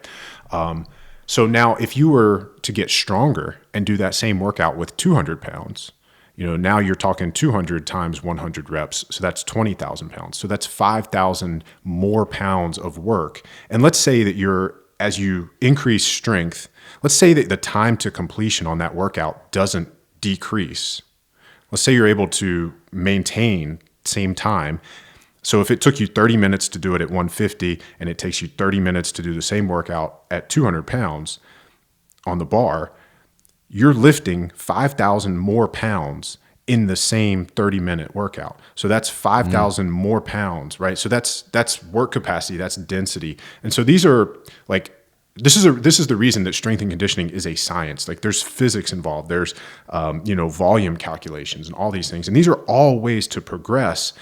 So now if you were to get stronger and do that same workout with 200 pounds, now you're talking 200 times 100 reps. So that's 20,000 pounds. So that's 5,000 more pounds of work. And let's say that as you increase strength, let's say that the time to completion on that workout doesn't decrease. Let's say you're able to maintain same time. So if it took you 30 minutes to do it at 150 and it takes you 30 minutes to do the same workout at 200 pounds on the bar, you're lifting 5,000 more pounds in the same 30-minute workout. So that's 5,000 more pounds, right? So that's work capacity, that's density. And so these are like, this is the reason that strength and conditioning is a science. Like there's physics involved, there's volume calculations and all these things. And these are all ways to progress.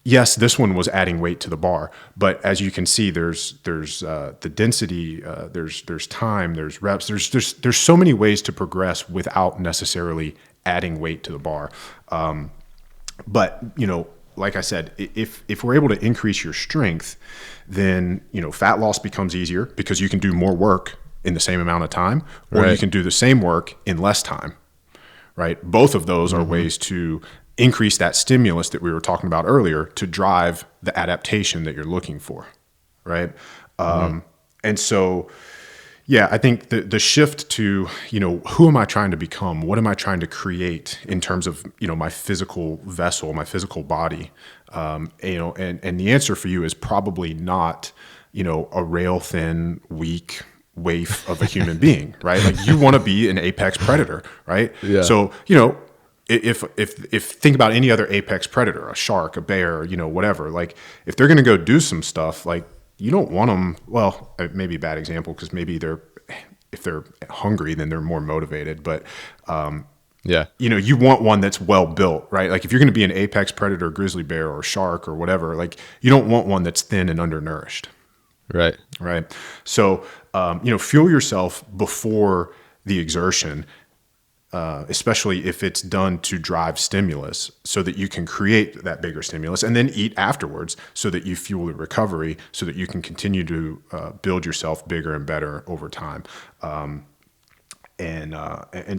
Yes, this one was adding weight to the bar, but as you can see, there's the density, there's time, there's reps, there's so many ways to progress without necessarily adding weight to the bar. But like I said, if we're able to increase your strength, then fat loss becomes easier because you can do more work in the same amount of time, or you can do the same work in less time, right? Both of those are ways to increase that stimulus that we were talking about earlier to drive the adaptation that you're looking for, right? And so, yeah, I think the shift to, who am I trying to become? What am I trying to create in terms of, my physical vessel, my physical body? And the answer for you is probably not, a rail thin, weak waif of a human being, right? Like you want to be an apex predator, right? Yeah. So, if think about any other apex predator, a shark, a bear, whatever, like if they're going to go do some stuff, like you don't want them. Well, maybe a bad example, because maybe if they're hungry, then they're more motivated. But you want one that's well built, right? Like if you're going to be an apex predator, grizzly bear or shark or whatever, like you don't want one that's thin and undernourished. Right. Right. So, fuel yourself before the exertion, especially if it's done to drive stimulus, so that you can create that bigger stimulus, and then eat afterwards so that you fuel the recovery, so that you can continue to build yourself bigger and better over time. And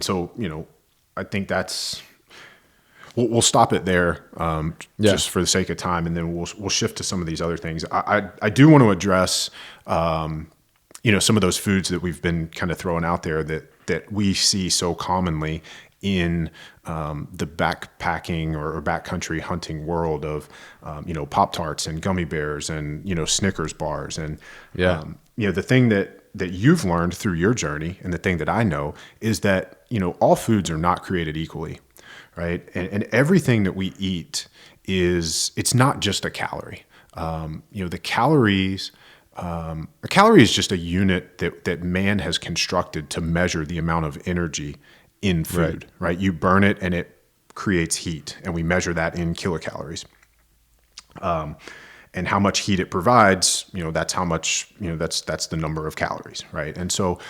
so, I think we'll stop it there, just for the sake of time, and then we'll shift to some of these other things. I do want to address, some of those foods that we've been kind of throwing out there that we see so commonly in the backpacking or backcountry hunting world of, Pop-Tarts and gummy bears and, Snickers bars. And, the thing that you've learned through your journey, and the thing that I know, is that, all foods are not created equally, right? And everything that we eat it's not just a calorie. The calories, a calorie is just a unit that man has constructed to measure the amount of energy in food, right? You burn it and it creates heat, and we measure that in kilocalories. and how much heat it provides, that's how much, that's the number of calories, right? And so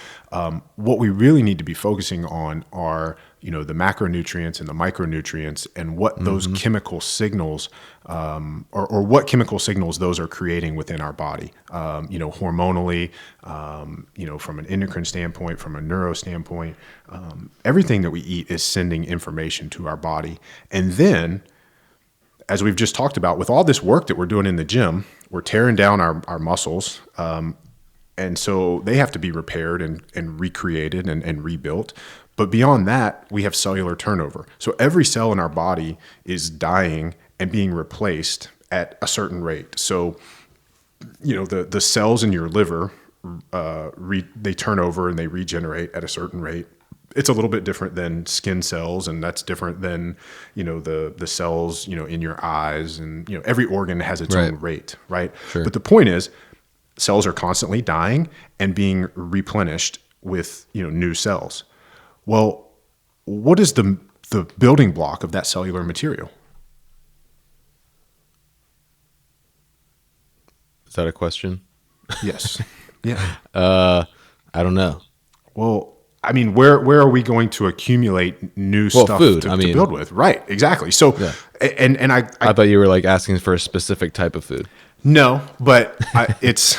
what we really need to be focusing on are, the macronutrients and the micronutrients, and what those chemical signals, or what chemical signals those are creating within our body, hormonally, from an endocrine standpoint, from a neuro standpoint. Everything that we eat is sending information to our body. And then, as we've just talked about, with all this work that we're doing in the gym, we're tearing down our muscles. And so they have to be repaired and recreated and rebuilt. But beyond that, we have cellular turnover. So every cell in our body is dying and being replaced at a certain rate. So, the cells in your liver, they turn over and they regenerate at a certain rate. It's a little bit different than skin cells, and that's different than, the cells, in your eyes, and, every organ has its own rate, right? Sure. But the point is, cells are constantly dying and being replenished with, new cells. Well, what is the building block of that cellular material? Is that a question? Yes. Yeah. I don't know. Well, I mean, where are we going to accumulate new stuff food, to build with? Right. Exactly. So, Yeah. and I thought you were like asking for a specific type of food. No, but it's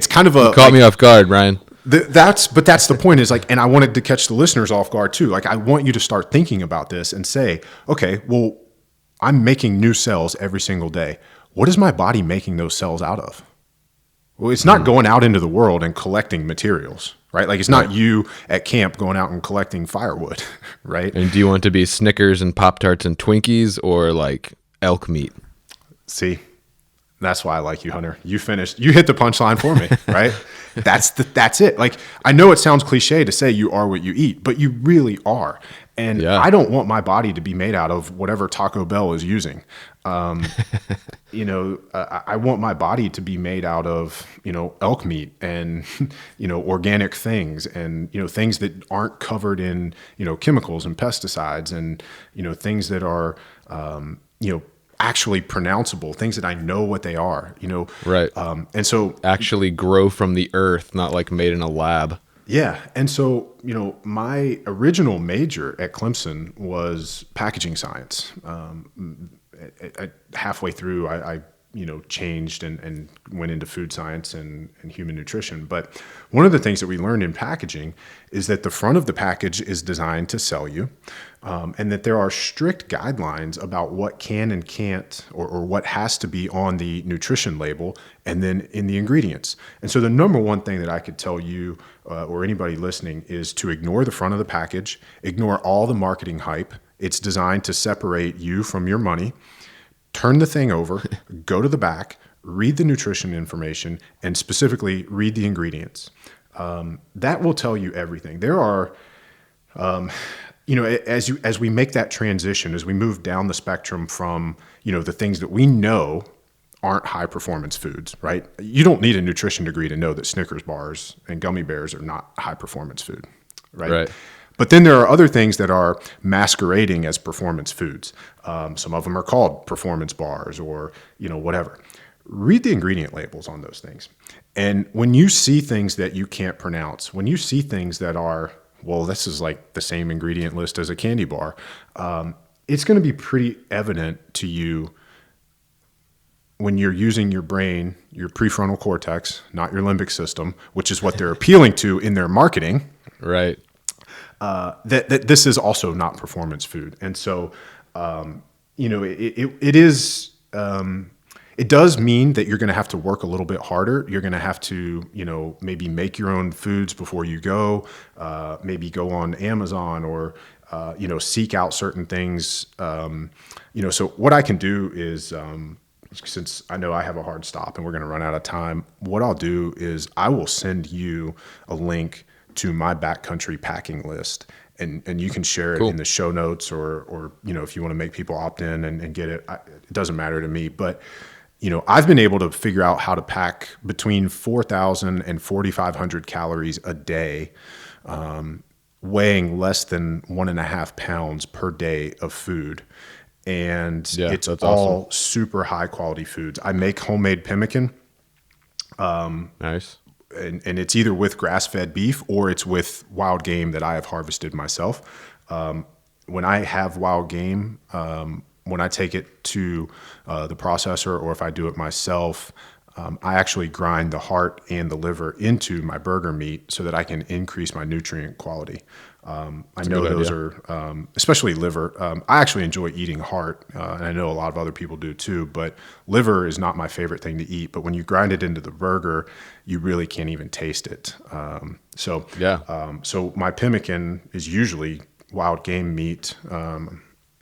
kind of a, Caught me off guard, Ryan. That's the point, is like, and I wanted to catch the listeners off guard too. Like, I want you to start thinking about this and say, okay, well, I'm making new cells every single day. What is my body making those cells out of? Well, it's not going out into the world and collecting materials, right? Like, it's not you at camp going out and collecting firewood, right? And do you want to be Snickers and Pop-Tarts and Twinkies, or like elk meat? See, that's why I like you, Hunter. You hit the punchline for me, right? That's it. Like, I know it sounds cliche to say you are what you eat, but you really are. And I don't want my body to be made out of whatever Taco Bell is using. I want my body to be made out of, elk meat and, organic things, and, things that aren't covered in, chemicals and pesticides, and, things that are, actually pronounceable, things that I know what they are, Right. And so actually grow from the earth, not like made in a lab. Yeah. And so, my original major at Clemson was packaging science. Halfway through, I changed and went into food science and human nutrition. But one of the things that we learned in packaging is that the front of the package is designed to sell you, and that there are strict guidelines about what can and can't, or what has to be on the nutrition label and then in the ingredients. And so the number one thing that I could tell you or anybody listening is to ignore the front of the package, ignore all the marketing hype. It's designed to separate you from your money. Turn the thing over, go to the back, read the nutrition information, and specifically read the ingredients. That will tell you everything. There are, as we make that transition, as we move down the spectrum from, the things that we know aren't high performance foods, right? You don't need a nutrition degree to know that Snickers bars and gummy bears are not high performance food, right? Right. But then there are other things that are masquerading as performance foods. Some of them are called performance bars, or, whatever. Read the ingredient labels on those things. And when you see things that you can't pronounce, when you see things that are, well, this is like the same ingredient list as a candy bar, it's going to be pretty evident to you when you're using your brain, your prefrontal cortex, not your limbic system, which is what they're appealing to in their marketing. Right. That this is also not performance food. And so, it is, it does mean that you're going to have to work a little bit harder. You're going to have to, maybe make your own foods before you go, maybe go on Amazon, or, seek out certain things. So what I can do is, since I know I have a hard stop and we're going to run out of time, what I'll do is I will send you a link to my backcountry packing list, and you can share it in the show notes, or if you want to make people opt in and get it, it doesn't matter to me. But I've been able to figure out how to pack between 4,000 and 4,500 calories a day, weighing less than 1.5 pounds per day of food. and Yeah, it's that's all awesome. super high quality foods. I make homemade pemmican, Nice. and it's either with grass fed beef or it's with wild game that I have harvested myself. When I have wild game, when I take it to the processor, or if I do it myself, I actually grind the heart and the liver into my burger meat so that I can increase my nutrient quality. I a know good those idea. are, especially liver. I actually enjoy eating heart, and I know a lot of other people do too, but liver is not my favorite thing to eat. But when you grind it into the burger, you really can't even taste it. Yeah. So my pemmican is usually wild game meat.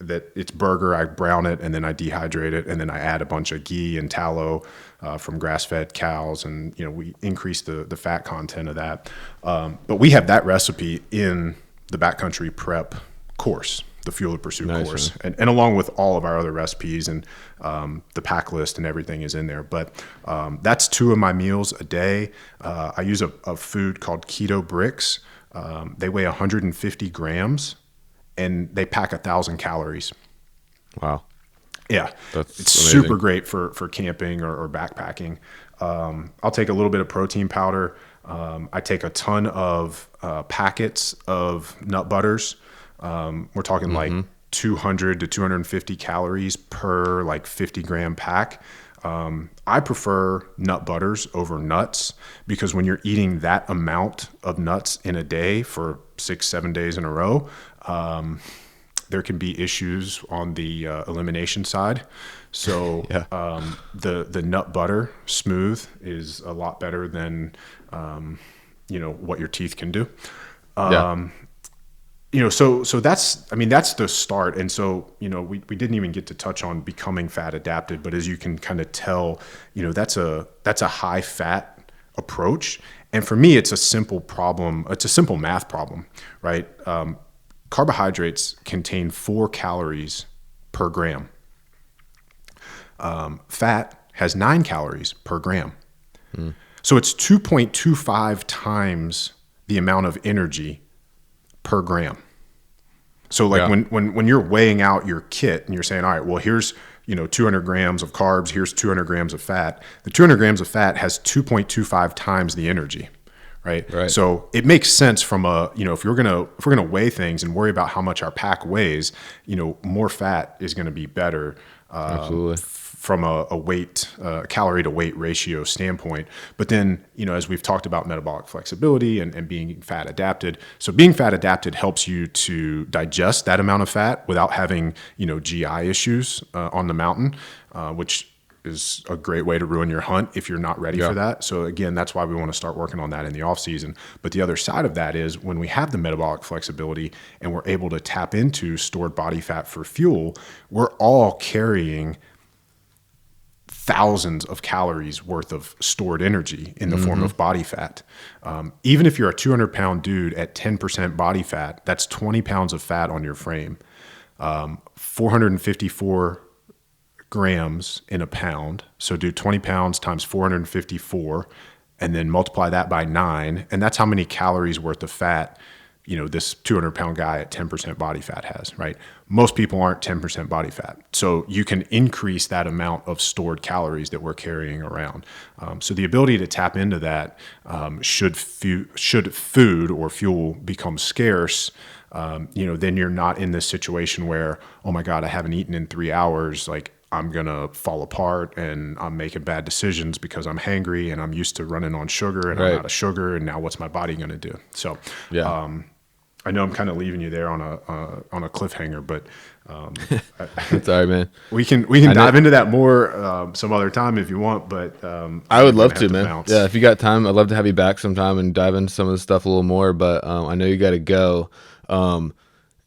That it's burger, I brown it and then I dehydrate it, and then I add a bunch of ghee and tallow from grass-fed cows, and we increase the fat content of that. But we have that recipe in the Backcountry Prep course, the Fuel of Pursuit Nice, course, man. and along with all of our other recipes, and the pack list and everything is in there. But that's 2 of my meals a day. I use a food called Keto Bricks. They weigh 150 grams and they pack 1,000 calories. Wow. Yeah, That's it's amazing. super great for camping or backpacking. I'll take a little bit of protein powder. I take a ton of packets of nut butters. We're talking like 200 to 250 calories per like 50 gram pack. I prefer nut butters over nuts because when you're eating that amount of nuts in a day for 6-7 days in a row, there can be issues on the elimination side. So Yeah. the nut butter smooth is a lot better than what your teeth can do. Yeah. So that's, I mean, that's the start. And so, we didn't even get to touch on becoming fat adapted, but as you can kind of tell, that's a high fat approach. And for me, it's a simple problem. It's a simple math problem, right? Carbohydrates contain 4 calories per gram. Fat has 9 calories per gram. So it's 2.25 times the amount of energy per gram. So like Yeah. when you're weighing out your kit and you're saying, all right, well, here's 200 grams of carbs, here's 200 grams of fat. The 200 grams of fat has 2.25 times the energy, right? Right. So it makes sense from if we're gonna weigh things and worry about how much our pack weighs, more fat is going to be better. Absolutely. From a weight, calorie to weight ratio standpoint. But then, as we've talked about metabolic flexibility and being fat adapted. So being fat adapted helps you to digest that amount of fat without having, GI issues on the mountain, which is a great way to ruin your hunt if you're not ready for that. So again, that's why we want to start working on that in the off season. But the other side of that is when we have the metabolic flexibility and we're able to tap into stored body fat for fuel, we're all carrying thousands of calories worth of stored energy in the form of body fat. Even if you're a 200-pound dude at 10% body fat, that's 20 pounds of fat on your frame. 454 grams in a pound. So do 20 pounds times 454 and then multiply that by 9. And that's how many calories worth of fat this 200-pound guy at 10% body fat has, right? Most people aren't 10% body fat. So you can increase that amount of stored calories that we're carrying around. So the ability to tap into that, should food or fuel become scarce, then you're not in this situation where, oh my God, I haven't eaten in 3 hours. Like I'm going to fall apart and I'm making bad decisions because I'm hangry and I'm used to running on sugar and I'm out of sugar. And now what's my body going to do? So, I know I'm kind of leaving you there on a cliffhanger, but That's all right, man. we can dive into that more some other time if you want. But I would love to, man. bounce. Yeah, if you got time, I'd love to have you back sometime and dive into some of the stuff a little more. But I know you got to go.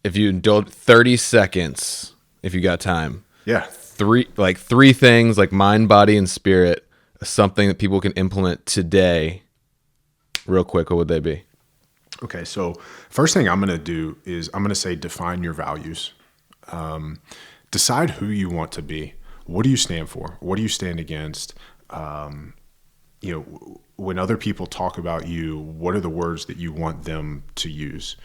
If you indulge 30 seconds, if you got time, Yeah. three things like mind, body, and spirit, something that people can implement today. Real quick, what would they be? Okay, so first thing I'm going to do is I'm going to say define your values. Decide who you want to be. What do you stand for? What do you stand against? When other people talk about you, what are the words that you want them to use?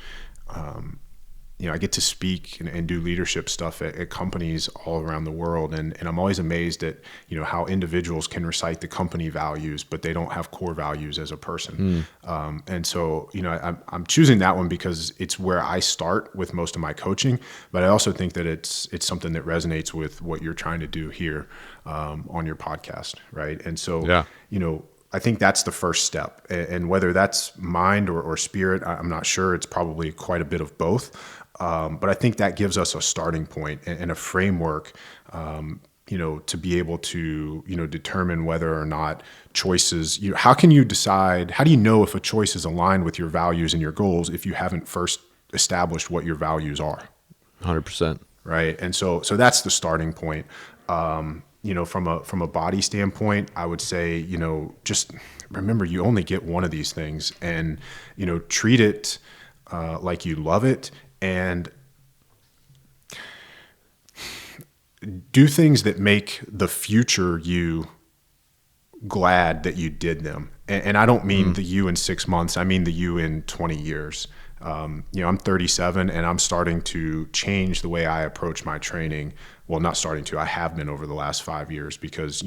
I get to speak and do leadership stuff at companies all around the world. And I'm always amazed at, how individuals can recite the company values, but they don't have core values as a person. And so, I'm choosing that one because it's where I start with most of my coaching, but I also think that it's something that resonates with what you're trying to do here on your podcast. Right. And so, I think that's the first step. And whether that's mind or spirit, I'm not sure. It's probably quite a bit of both. But I think that gives us a starting point and a framework, to be able to, determine whether or not choices, how can you decide, how do you know if a choice is aligned with your values and your goals if you haven't first established what your values are? 100%. Right. And so that's the starting point. From a body standpoint, I would say, just remember you only get one of these things, and, treat it like you love it, and do things that make the future you glad that you did them. And I don't mean the you in 6 months. I mean the you in 20 years. I'm 37 and I'm starting to change the way I approach my training. Well, not starting to, I have been over the last 5 years because,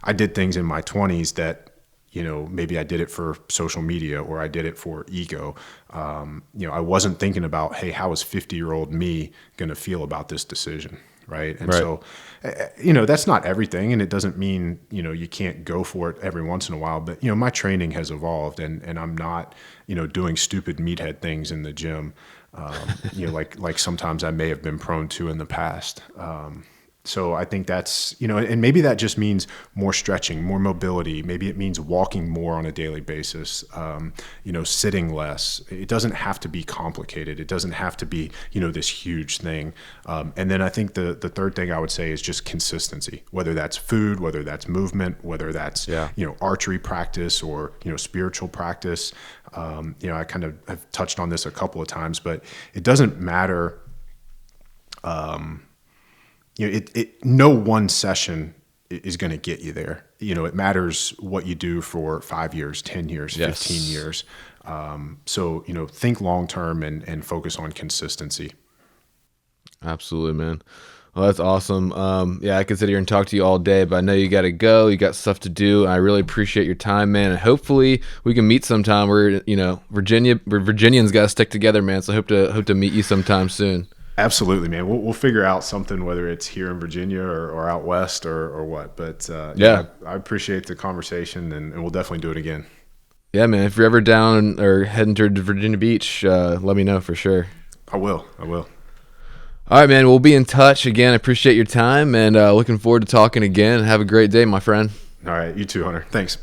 I did things in my 20s that, maybe I did it for social media or I did it for ego. I wasn't thinking about, hey, how is 50-year-old me going to feel about this decision? Right. And so, that's not everything. And it doesn't mean, you can't go for it every once in a while. But, my training has evolved and I'm not, doing stupid meathead things in the gym, like sometimes I may have been prone to in the past. So I think that's, and maybe that just means more stretching, more mobility. Maybe it means walking more on a daily basis, sitting less. It doesn't have to be complicated. It doesn't have to be, this huge thing. And then I think the third thing I would say is just consistency, whether that's food, whether that's movement, whether that's, archery practice or, spiritual practice. I kind of have touched on this a couple of times, but it doesn't matter. No one session is going to get you there. It matters what you do for 5 years, 10 years, 15 years. So, think long-term and focus on consistency. Absolutely, man. Well, that's awesome. I could sit here and talk to you all day, but I know you got to go. You got stuff to do. I really appreciate your time, man. And hopefully we can meet sometime. Virginians got to stick together, man. So I hope to meet you sometime soon. Absolutely, man. We'll figure out something, whether it's here in Virginia or out west or what. But I appreciate the conversation, and we'll definitely do it again. Yeah, man. If you're ever down or heading to Virginia Beach, let me know for sure. I will. All right, man. We'll be in touch again. I appreciate your time, and looking forward to talking again. Have a great day, my friend. All right. You too, Hunter. Thanks.